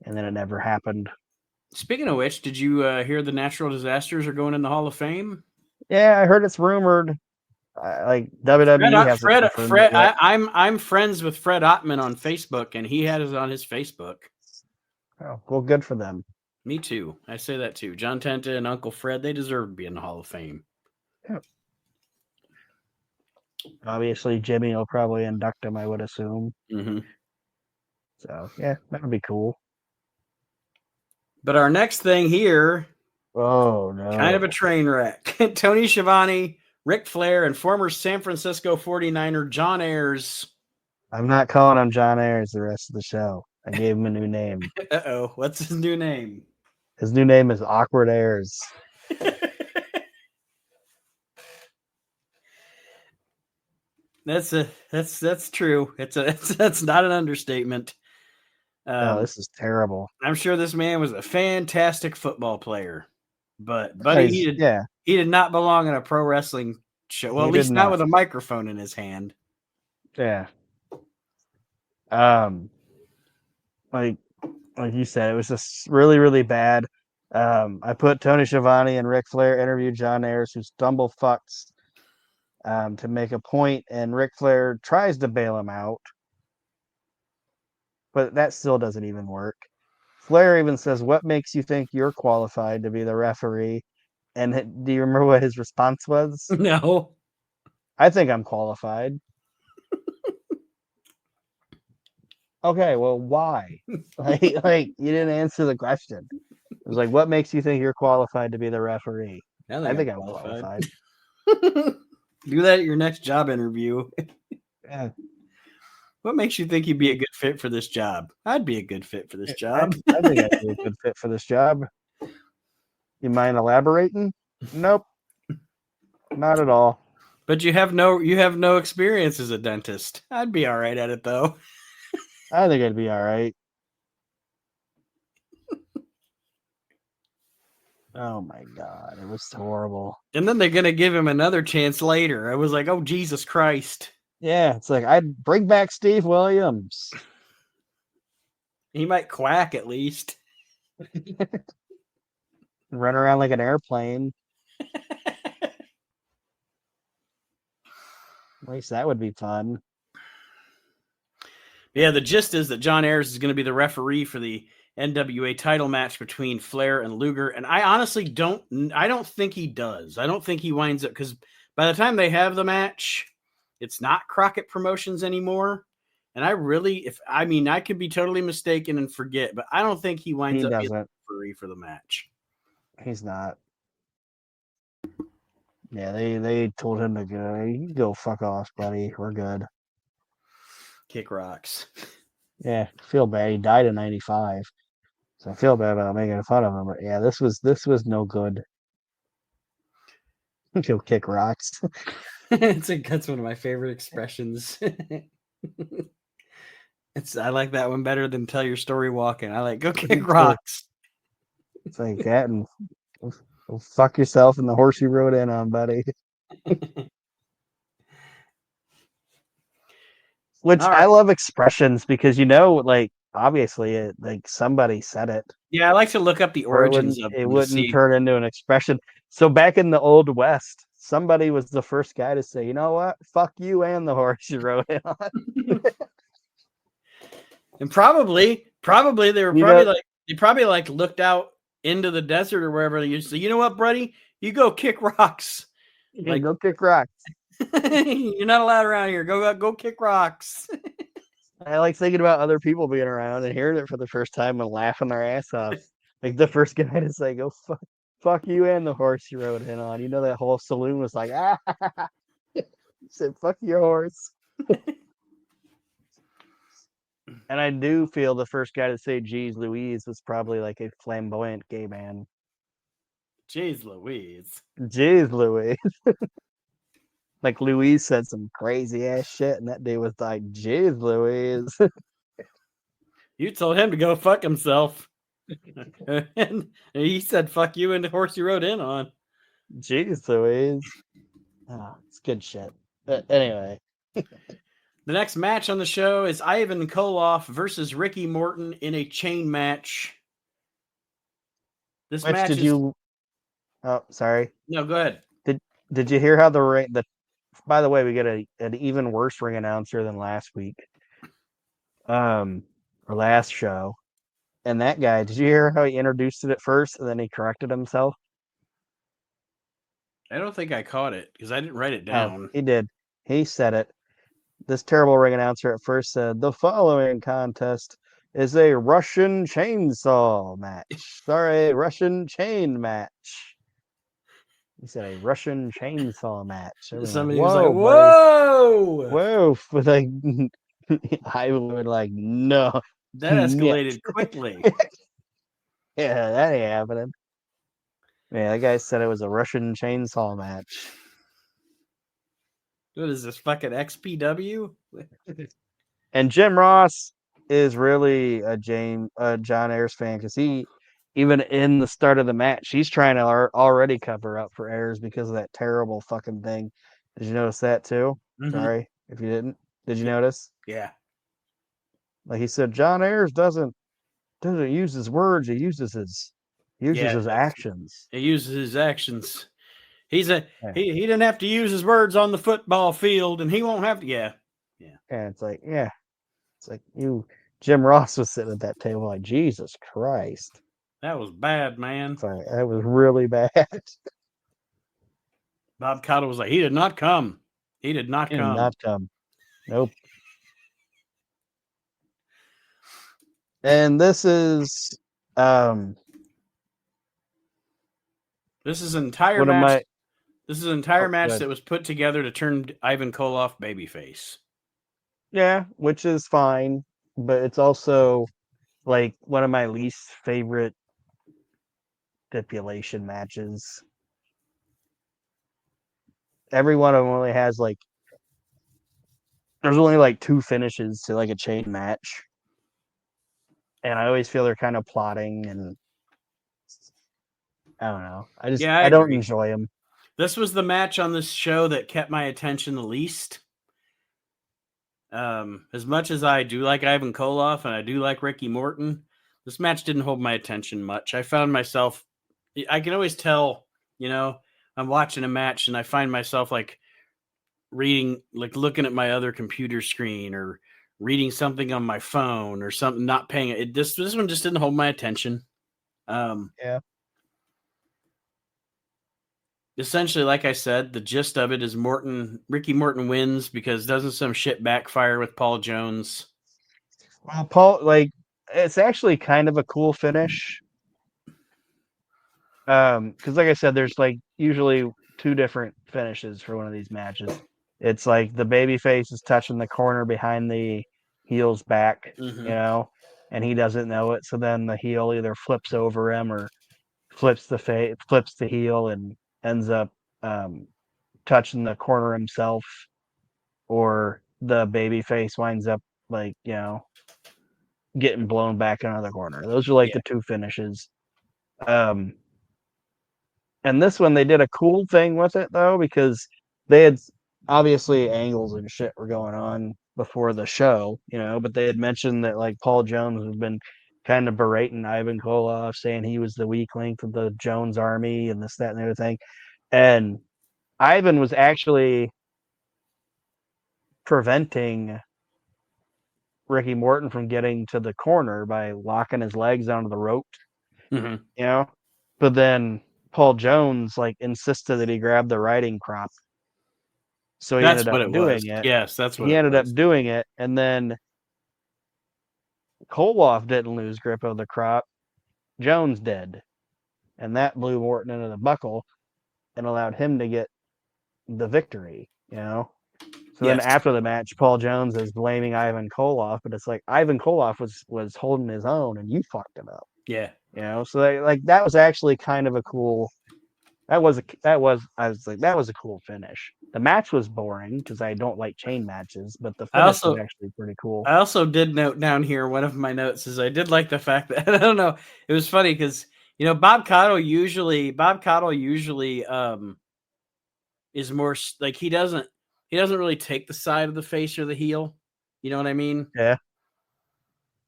and then it never happened. Speaking of which, did you hear the natural disasters are going in the Hall of Fame? Yeah, I heard it's rumored. WWE hasn't confirmed it yet. I'm friends with Fred Ottman on Facebook, and he had it on his Facebook. Oh, well, good for them. Me too. I say that too. John Tenta and Uncle Fred, they deserve to be in the Hall of Fame. Yeah. Obviously, Jimmy will probably induct him, I would assume. Mm-hmm. So, yeah, that would be cool. But our next thing here Oh Kind of a no. train wreck. Tony Schiavone, Ric Flair, and former San Francisco 49er John Ayers. I'm not calling him John Ayers the rest of the show. I gave him a new name. Uh-oh, what's his new name? His new name is Awkward Ayers. That's true. That's not an understatement. No, this is terrible. I'm sure this man was a fantastic football player, but Oh, buddy, he did not belong in a pro wrestling show. Well, he at did least not not. with a microphone in his hand. Yeah. Um, like you said, it was just really, really bad. I put Tony Schiavone and Ric Flair interviewed John Ayers, who stumble fucks to make a point, and Ric Flair tries to bail him out, but that still doesn't even work. Flair even says, "What makes you think you're qualified to be the referee?" And do you remember what his response was? No. I think I'm qualified. Okay, well, why? Like you didn't answer the question. It was like, what makes you think you're qualified to be the referee? I think I'm qualified. Do that at your next job interview. Yeah. What makes you think you'd be a good fit for this job? I'd be a good fit for this job. I think I'd be a good fit for this job. You mind elaborating? Nope, not at all. But you have no experience as a dentist. I'd be all right at it though. I think I'd be all right. Oh my god, it was horrible. And then they're gonna give him another chance later. I was like, oh Jesus Christ. Yeah, it's like I'd bring back Steve Williams. He might quack at least. Run around like an airplane. At least that would be fun. Yeah, the gist is that John Ayers is going to be the referee for the NWA title match between Flair and Luger, and I honestly don't think he does. I don't think he winds up, because by the time they have the match, it's not Crockett Promotions anymore. And I could be totally mistaken and forget, but I don't think he winds up being the referee for the match. He's not. Yeah, they told him to go. You go fuck off, buddy. We're good. Kick rocks. Yeah, feel bad. He died in '95, so I feel bad about making fun of him. But yeah, this was no good. He'll kick rocks. That's one of my favorite expressions. I like that one better than tell your story walking. I like go kick rocks. It's like that, and go fuck yourself and the horse you rode in on, buddy. Which right. I love expressions because like obviously like somebody said it. Yeah, I like to look up the origins of it wouldn't turn into an expression. So back in the Old West, somebody was the first guy to say, you know what? Fuck you and the horse you rode in on. And probably they were probably looked out into the desert or wherever they used to say, you know what, buddy? You go kick rocks. Like go kick rocks. You're not allowed around here. Go kick rocks. I like thinking about other people being around and hearing it for the first time and laughing their ass off. Like the first guy to say, "Go fuck you and the horse you rode in on." You know that whole saloon was like, "Ah!" He said, "Fuck your horse." And I do feel the first guy to say "Geez Louise" was probably like a flamboyant gay man. Jeez Louise. Jeez Louise. Like Louise said some crazy ass shit, and that dude was like, "Jeez Louise." You told him to go fuck himself. And he said, fuck you and the horse you rode in on. Jeez Louise. Oh, it's good shit. But anyway. The next match on the show is Ivan Koloff versus Ricky Morton in a chain match. This match Oh, sorry. No, go ahead. Did you hear how the by the way, we get an even worse ring announcer than last week. Or last show. And that guy, did you hear how he introduced it at first and then he corrected himself? I don't think I caught it because I didn't write it down. Oh, he did. He said it. This terrible ring announcer at first said, "The following contest is a Russian chainsaw match. Sorry, Russian chain match. He said a Russian chainsaw match. Everyone's like, Somebody was like, whoa, buddy. "Whoa, Whoa. But like, I would like, no. that Нет. escalated quickly." Yeah, that ain't happening. Yeah, that guy said it was a Russian chainsaw match. What is this fucking XPW? And Jim Ross is really a John Ayers fan because he, even in the start of the match, he's trying to already cover up for Ayers because of that terrible fucking thing. Did you notice that too? Mm-hmm. Sorry if you didn't. Did you notice? Yeah. Like he said, John Ayers doesn't use his words; he uses his actions. He uses his actions. He's a Yeah. he didn't have to use his words on the football field, and he won't have to. Yeah. And it's like, yeah, it's like Jim Ross was sitting at that table like, Jesus Christ. That was bad, man. Sorry, that was really bad. Bob Cottle was like, he did not come. He did not He did come. not come. Nope. And this is This is an entire one of match. my This is an entire match good. that was put together to turn Ivan Koloff babyface. Yeah, which is fine, but it's also like one of my least favorite stipulation matches. Every one of them only has like there's only like 2 finishes to like a chain match. And I always feel they're kind of plotting and I don't know. I don't agree. enjoy them. This was the match on this show that kept my attention the least. As much as I do like Ivan Koloff and I do like Ricky Morton, this match didn't hold my attention much. I found myself, I can always tell, I'm watching a match and I find myself like reading, like looking at my other computer screen or reading something on my phone or something, not paying it. This one just didn't hold my attention. Yeah. Essentially, like I said, the gist of it is Ricky Morton wins because doesn't some shit backfire with Paul Jones? Well, Paul, like, it's actually kind of a cool finish. Because like I said, there's like usually 2 different finishes for one of these matches. It's like the baby face is touching the corner behind the heel's back, and he doesn't know it. So then the heel either flips over him or flips the heel and ends up touching the corner himself, or the baby face winds up like getting blown back into the corner. Those are like the 2 finishes. And this one they did a cool thing with it though, because they had obviously angles and shit were going on before the show, but they had mentioned that like Paul Jones has been kind of berating Ivan Koloff, saying he was the weak link of the Jones army and this, that, and the other thing. And Ivan was actually preventing Ricky Morton from getting to the corner by locking his legs onto the rope, But then Paul Jones like insisted that he grab the riding crop, so he ended up doing it. Yes, that's what he ended up doing it, and then Koloff didn't lose grip of the crop. Jones did, and that blew Morton into the buckle and allowed him to get the victory. So then after the match, Paul Jones is blaming Ivan Koloff, but it's like Ivan Koloff was holding his own, and you fucked him up. Yeah. So that was actually kind of a cool. I was like, that was a cool finish. The match was boring because I don't like chain matches, but the finish was actually pretty cool. I also did note down here, one of my notes is I did like the fact that I don't know, it was funny because Bob Cottle usually is more like he doesn't really take the side of the face or the heel. You know what I mean? Yeah.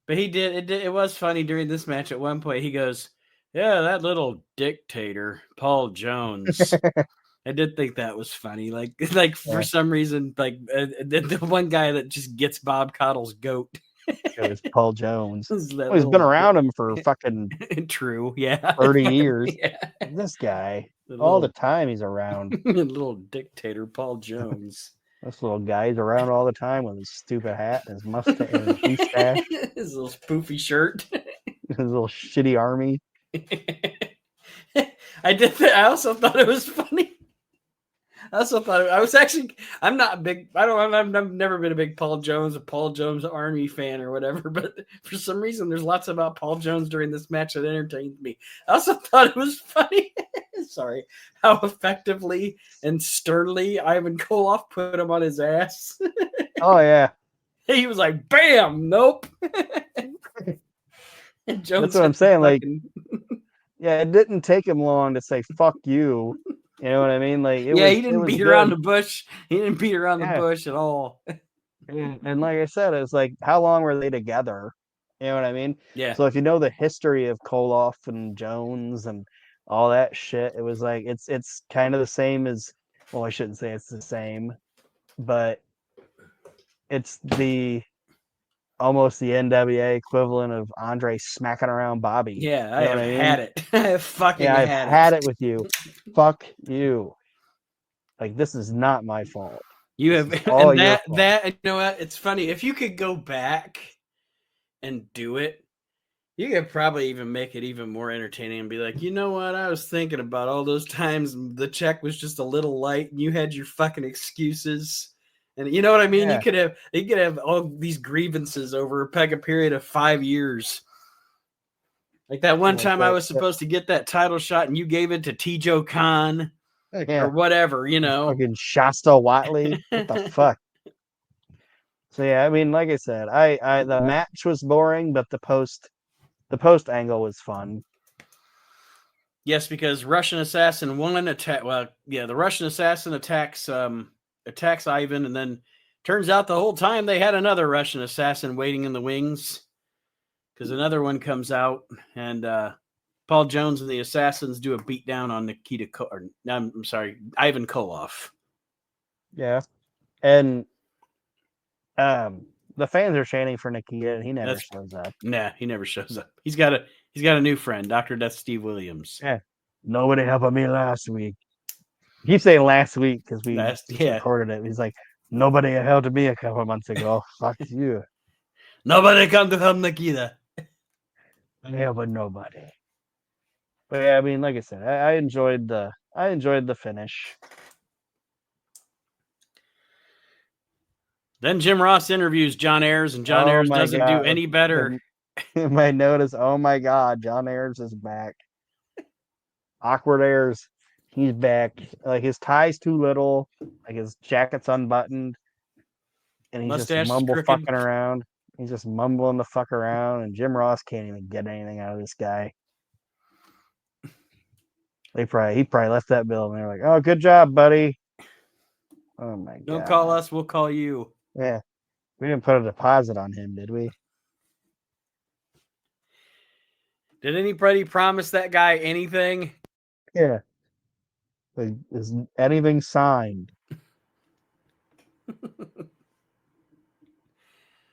But he did. It was funny during this match. At one point, he goes, "Yeah, that little dictator, Paul Jones." I did think that was funny. Like for some reason, like the one guy that just gets Bob Cottle's goat. It was Paul Jones. He's been around him for fucking true, yeah, 30 years. Yeah. This guy, all the time he's around. Little dictator, Paul Jones. This little guy's around all the time with his stupid hat and his mustache and his mustache, His little poofy shirt. his little shitty army. I did that. I also thought it was funny. I also thought I was actually. I'm not a big. I don't. I've never been a big Paul Jones Army fan or whatever. But for some reason, there's lots about Paul Jones during this match that entertained me. I also thought it was funny. Sorry, how effectively and sternly Ivan Koloff put him on his ass. Oh yeah, He was like, "Bam, nope." And Jones that's what I'm saying. Like, fucking, yeah, it didn't take him long to say "fuck you." You know what I mean? Like, yeah, he it didn't was beat around good. the bush. He didn't beat around the Yeah, bush at all. and like I said, it's like, how long were they together? You know what I mean? Yeah. So if you know the history of Koloff and Jones and all that shit, it was like it's kind of the same as, well, I shouldn't say it's the same, but it's the almost the NWA equivalent of Andre smacking around Bobby. Yeah, I You know what have I had mean? it. I have fucking Yeah, I've had had it. it with you. Fuck you. Like, this is not my fault. You This have, is all and your fault. that you know what? It's funny if you could go back and do it. You could probably even make it even more entertaining and be like, you know what? I was thinking about all those times the check was just a little light and you had your fucking excuses. And you know what I mean? Yeah. You could have all these grievances over a period of 5 years. Like that one Like time I was supposed to get that title shot and you gave it to Tijo Khan yeah. or whatever, you know. Fucking Shasta Watley. What the fuck? So yeah, I mean, like I said, I the match was boring, but the post angle was fun. Yes, because Russian assassin one attack. Well, yeah, the Russian assassin attacks Ivan, and then turns out the whole time they had another Russian assassin waiting in the wings because another one comes out, and Paul Jones and the assassins do a beatdown on I'm sorry, Ivan Koloff. Yeah. And the fans are chanting for Nikita and he never shows up. Nah, he never shows up. He's got a new friend, Dr. Death Steve Williams. Yeah. Nobody helped me last week. He keeps saying last week because we just Yeah. recorded it. He's like, nobody helped me a couple months ago. Fuck you. Nobody come to help Nikita. Yeah, but nobody. But yeah, I mean, like I said, I enjoyed the finish. Then Jim Ross interviews John Ayers, and John Oh Ayers my doesn't do god. any better. My notice, oh my god, John Ayers is back. Awkward Ayers, he's back. Like, his tie's too little, like his jacket's unbuttoned, and he's just Mustache is mumble crooked. fucking around. He's just mumbling the fuck around, and Jim Ross can't even get anything out of this guy. He probably left that bill, and they're like, "Oh, good job, buddy." Oh my god! Don't call us, we'll call you. Yeah, we didn't put a deposit on him, did we? Did anybody promise that guy anything? Yeah. Like, is anything signed?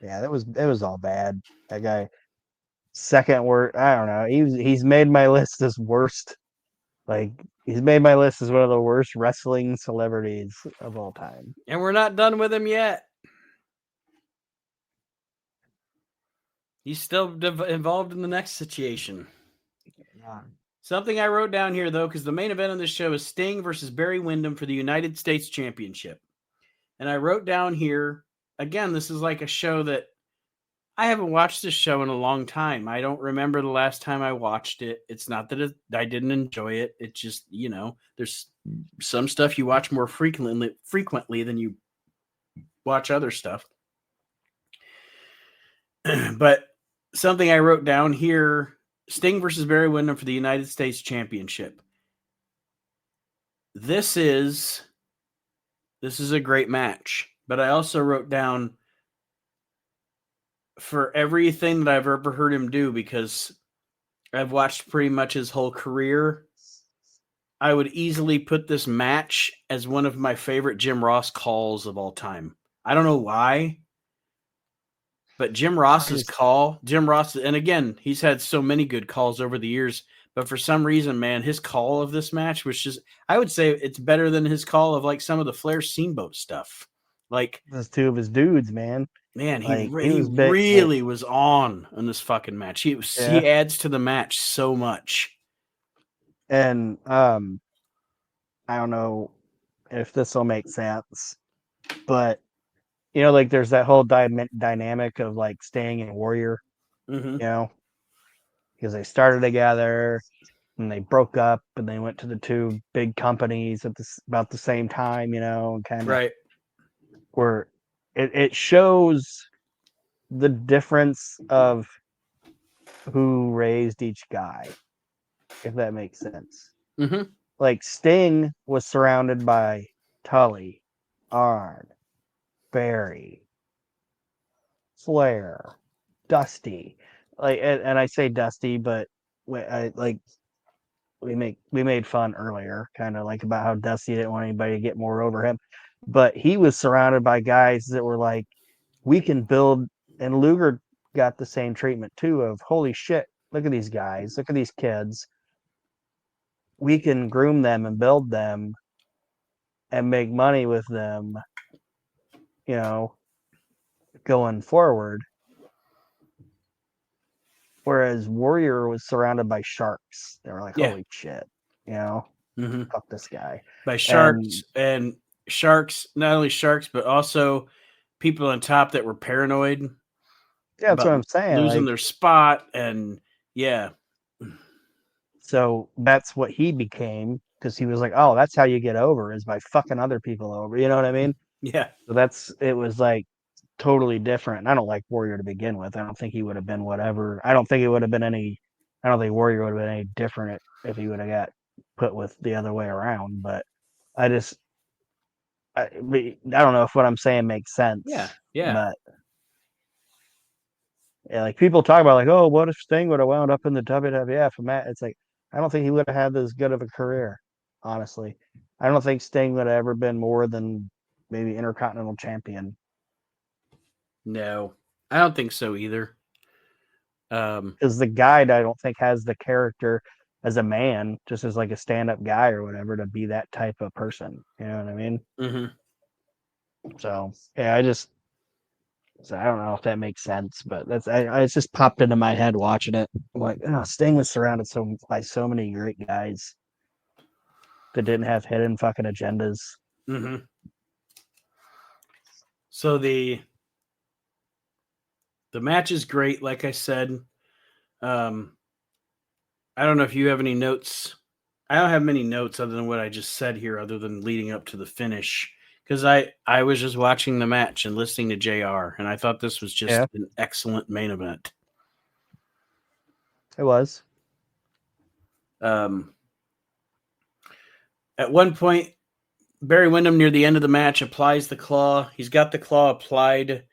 Yeah, it was all bad. That guy, second word, I don't know. He's made my list as worst. Like, he's made my list as one of the worst wrestling celebrities of all time. And we're not done with him yet. He's still involved in the next situation. Yeah. Something I wrote down here, though, because the main event of this show is Sting versus Barry Windham for the United States Championship. And I wrote down here, again, this is like a show that I haven't watched this show in a long time. I don't remember the last time I watched it. It's not that I didn't enjoy it. It's just, there's some stuff you watch more frequently than you watch other stuff. But something I wrote down here, Sting versus Barry Windham for the United States Championship. This is a great match, but I also wrote down for everything that I've ever heard him do, because I've watched pretty much his whole career, I would easily put this match as one of my favorite Jim Ross calls of all time. I don't know why, but Jim Ross's call, and again, he's had so many good calls over the years, but for some reason, man, his call of this match was just, I would say it's better than his call of like some of the Flair Steamboat stuff. Like, those two of his dudes, man. man, Like he he was big. really was on in this fucking match. Yeah. He adds to the match so much. And I don't know if this will make sense, but like there's that whole dynamic of like Sting and Warrior, Mm-hmm. you know, because they started together and they broke up and they went to the two big companies at this about the same time, and kind of Right. where it shows the difference of who raised each guy, if that makes sense. Mm-hmm. Like Sting was surrounded by Tully, Arn, Barry, Flair, Dusty. Like, and I say Dusty, but we made fun earlier, kind of like about how Dusty didn't want anybody to get more over him, but he was surrounded by guys that were like, we can build, and Luger got the same treatment too of holy shit, look at these guys, look at these kids, we can groom them and build them and make money with them, you know, going forward. Whereas Warrior was surrounded by sharks. They were like, Yeah. holy shit, Mm-hmm. fuck this guy. By And sharks, not only sharks, but also people on top that were paranoid yeah, that's about what I'm saying. losing Like, their spot. And yeah. so that's what he became because he was like, oh, that's how you get over is by fucking other people over. You know what I mean? Yeah. So it was like totally different. And I don't like Warrior to begin with. I don't think he would have been whatever. I don't think it would have been any. I don't think Warrior would have been any different if he would have got put with the other way around. But I just, I don't know if what I'm saying makes Yeah. sense. Yeah. But yeah, like people talk about like, oh, what if Sting would have wound up in the WWF? And Matt, it's like I don't think he would have had as good of a career. Honestly, I don't think Sting would have ever been more than maybe Intercontinental Champion. No, I don't think so either. Because the guy, I don't think has the character as a man, just as like a stand-up guy or whatever, to be that type of person. You know what I mean? Mm-hmm. So yeah, so I don't know if that makes sense, but it's just popped into my head watching it. I'm like, oh, Sting was surrounded by so many great guys that didn't have hidden fucking agendas. Mm-hmm. So the match is great, like I said. Um, I don't know if you have any notes. I don't have many notes other than what I just said here, other than leading up to the finish. Because I was just watching the match and listening to JR, and I thought this was just Yeah, an excellent main event. it was. Um, at one point, Barry Windham near the end of the match applies the claw. He's got the claw applied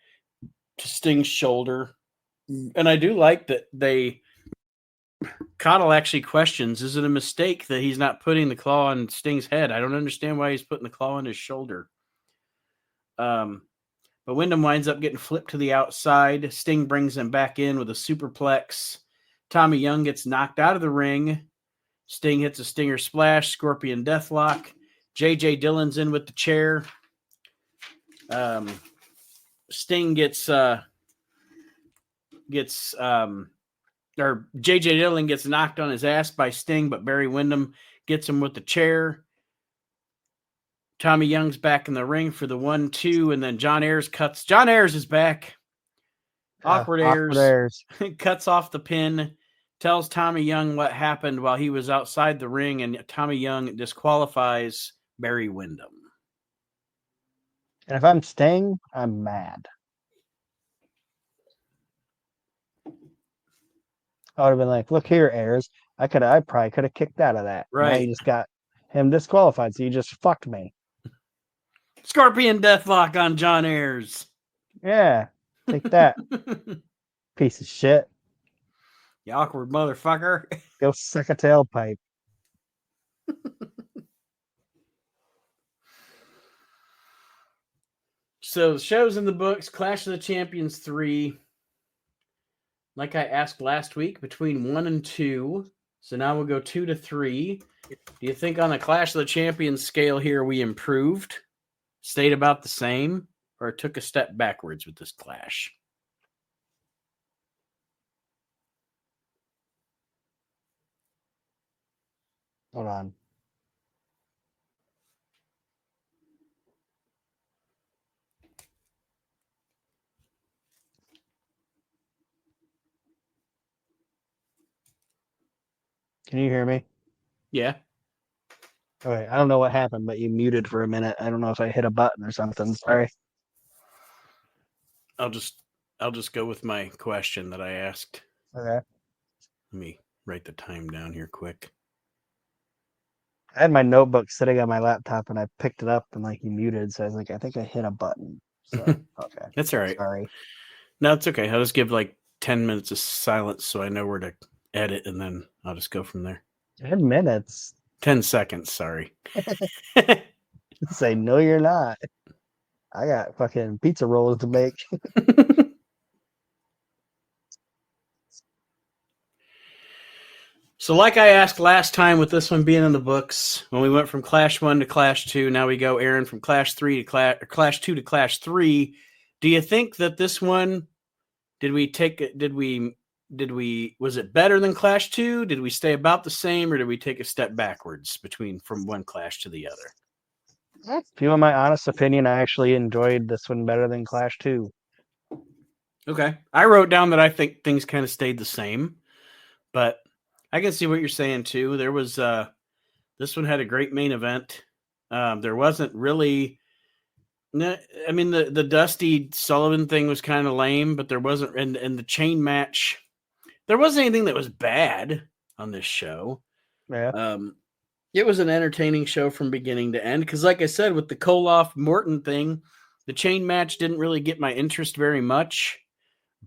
to Sting's shoulder. And I do like that Cottle actually questions, is it a mistake that he's not putting the claw on Sting's head? I don't understand why he's putting the claw on his shoulder. But Wyndham winds up getting flipped to the outside. Sting brings him back in with a superplex. Tommy Young gets knocked out of the ring. Sting hits a stinger splash, Scorpion Deathlock. J.J. Dillon's in with the chair. Sting or J.J. Dillon gets knocked on his ass by Sting, but Barry Windham gets him with the chair. Tommy Young's back in the ring for the 1-2, and then John Ayers cuts. John Ayers is back. Awkward Ayers Airs. cuts off the pin, tells Tommy Young what happened while he was outside the ring, and Tommy Young disqualifies Barry Windham. And if I'm Sting, I'm mad. I would have been like, look here, Ayers. I probably could have kicked out of that. Now Right. you just got him disqualified, so you just fucked me. Scorpion Deathlock on John Ayers. Yeah, take that, piece of shit. You awkward motherfucker. Go suck a tailpipe. So the show's in the books. Clash of the Champions 3. Like I asked last week, between 1 and 2. So now we'll go 2 to 3. Do you think on the Clash of the Champions scale here we improved? Stayed about the same? or took a step backwards with this clash? Hold on. Can you hear me? Yeah. Okay, I don't know what happened, but you muted for a minute. I don't know if I hit a button or something. Sorry. I'll just go with my question that I asked. Okay. Let me write the time down here quick. I had my notebook sitting on my laptop and I picked it up and like you muted, so I was like, I think I hit a button. So okay. That's all right. Sorry. No, it's okay. I'll just give like 10 minutes of silence so I know where to edit, and then I'll just go from there. 10 minutes. 10 seconds, sorry. Say no, you're not. I got fucking pizza rolls to make. So like I asked last time, with this one being in the books, when we went from Clash 1 to Clash 2, now we go, Aaron, from Clash 3 to Clash 2 to Clash 3. Do you think that this one, was it better than Clash 2? Did we stay about the same, or did we take a step backwards from one Clash to the other? If you want my honest opinion, I actually enjoyed this one better than Clash 2. Okay. I wrote down that I think things kind of stayed the same, but I can see what you're saying too. There was this one had a great main event. There wasn't really, I mean, the Dusty Sullivan thing was kind of lame, but there wasn't, and the chain match, there wasn't anything that was bad on this show. Yeah. It was an entertaining show from beginning to end. Because, like I said, with the Koloff Morton thing, the chain match didn't really get my interest very much,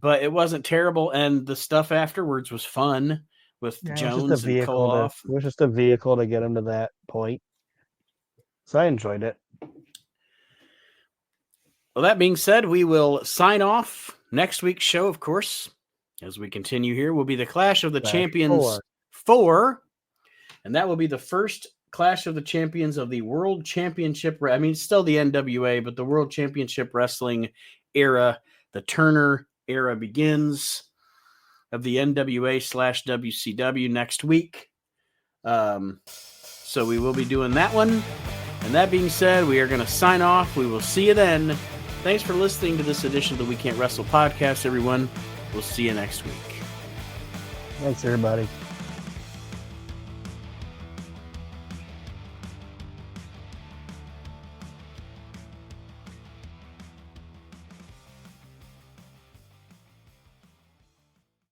but it wasn't terrible, and the stuff afterwards was fun with Jones and Koloff. It was just a vehicle to get him to that point. So I enjoyed it. Well, that being said, we will sign off. Next week's show, of course, as we continue here, will be the Clash of the Champions 4. And that will be the first Clash of the Champions of the World Championship. I mean, it's still the NWA, but the World Championship Wrestling era, the Turner era, begins of the NWA/WCW next week. So we will be doing that one. And that being said, we are going to sign off. We will see you then. Thanks for listening to this edition of the We Can't Wrestle podcast, everyone. We'll see you next week. Thanks, everybody.